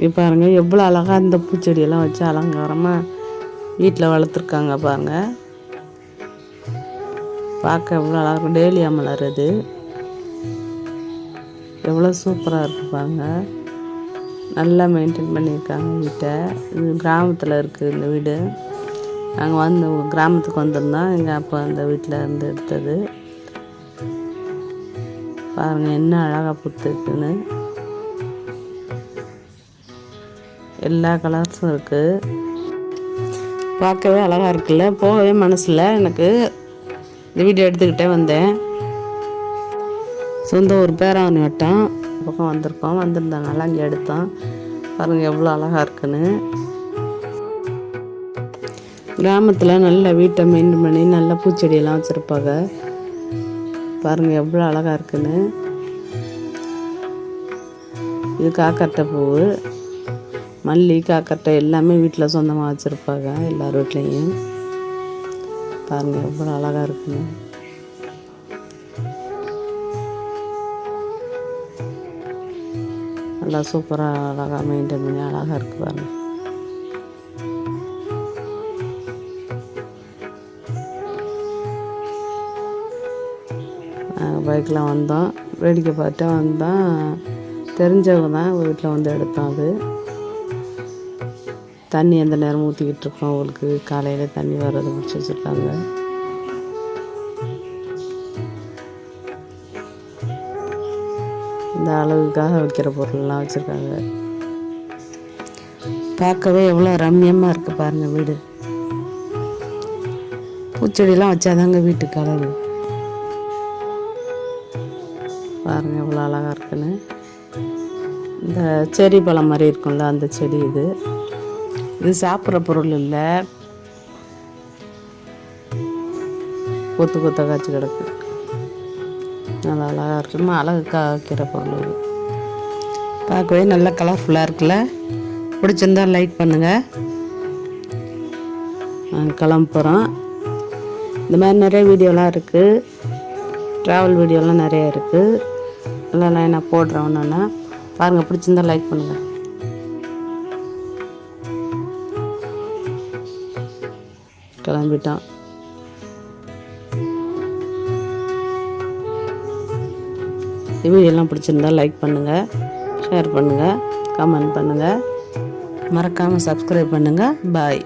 இப்போ பாருங்கள் எவ்வளோ அழகாக இந்த பூச்செடியெல்லாம் வச்சு அலங்காரமாக வீட்டில் வளர்த்துருக்காங்க பாருங்கள். பார்க்க எவ்வளோ அழகாக இருக்கும். டேலியா மலர் இது எவ்வளோ சூப்பராக இருக்குது பாருங்கள். நல்லா மெயின்டைன் பண்ணியிருக்காங்க வீட்டை. இது கிராமத்தில் இருக்குது இந்த வீடு. நாங்கள் வந்து கிராமத்துக்கு வந்திருந்தோம். எங்கள் அப்பா அந்த வீட்டில் இருந்து எடுத்தது. பாருங்கள் என்ன அழகாக பூத்துருக்குன்னு. எல்லா கலர்ஸும் இருக்குது. பார்க்கவே அழகாக இருக்குல்ல. போகவே மனசில் எனக்கு இந்த வீடியோ எடுத்துக்கிட்டே வந்தேன். சொந்த ஒரு பேராவணி வட்டம் பக்கம் வந்திருக்கோம். வந்திருந்தனால அங்கே எடுத்தோம். பாருங்கள் எவ்வளோ அழகாக இருக்குன்னு. கிராமத்தில் நல்ல வீட்டை மெயின்டைன் பண்ணி நல்ல பூச்செடியெல்லாம் வச்சுருப்பாங்க. பாருங்கள் எவ்வளோ அழகாக இருக்குன்னு. இது காக்கட்டை பூ, மல்லி, காக்கட்டை எல்லாமே வீட்டில் சொந்தமாக வச்சுருப்பாங்க. எல்லார் வீட்லேயும் பாருங்கள் எவ்வளோ அழகாக இருக்குன்னு. நல்லா சூப்பராக அழகாக மெயின்டைன் பண்ணி அழகாக இருக்குது பாருங்கள். நாங்கள் பைக்கில் வந்தோம். வேடிக்கை பார்த்து வந்தோம். தெரிஞ்சவங்க தான் வீட்டில் வந்து எடுத்தோம். அது தண்ணி எந்த நேரம் ஊற்றிக்கிட்டு இருக்கோம். அவங்களுக்கு காலையில் தண்ணி வர்றது முடிச்சு வச்சுருக்காங்க. இந்த அழகுக்காக வைக்கிற பொருள்லாம் வச்சுருக்காங்க. பார்க்கவே எவ்வளோ ரம்மியமாக இருக்குது பாருங்கள் வீடு. பூச்செடியெலாம் வச்சாதாங்க வீட்டுக்கு அழகு. பாருங்கள் எவ்வளோ அழகாக இருக்குன்னு. இந்த செடி பழம் மாதிரி இருக்கும்ல அந்த செடி இது. இது சாப்பிட்ற பொருள் இல்லை. கொத்து கொத்த காய்ச்சி கிடக்கு. நல்லா அழகாக இருக்குமா. அழகுக்காக வைக்கிற பொருள் இது. பார்க்கவே நல்லா கலர்ஃபுல்லாக இருக்குல்ல. பிடிச்சிருந்தா லைக் பண்ணுங்கள். கிளம்புறோம். இந்த மாதிரி நிறைய வீடியோலாம் இருக்குது. ட்ராவல் வீடியோலாம் நிறையா இருக்குது. எல்லாம் நான் போடுறேன் ஒன்றுன்னா பாருங்கள். பிடிச்சிருந்தா லைக் பண்ணுங்கள். கிளம்பிட்டோம். வீடியோலாம் பிடிச்சிருந்தா லைக் பண்ணுங்கள், ஷேர் பண்ணுங்கள், கமெண்ட் பண்ணுங்கள். மறக்காமல் சப்ஸ்கிரைப் பண்ணுங்கள். பாய்.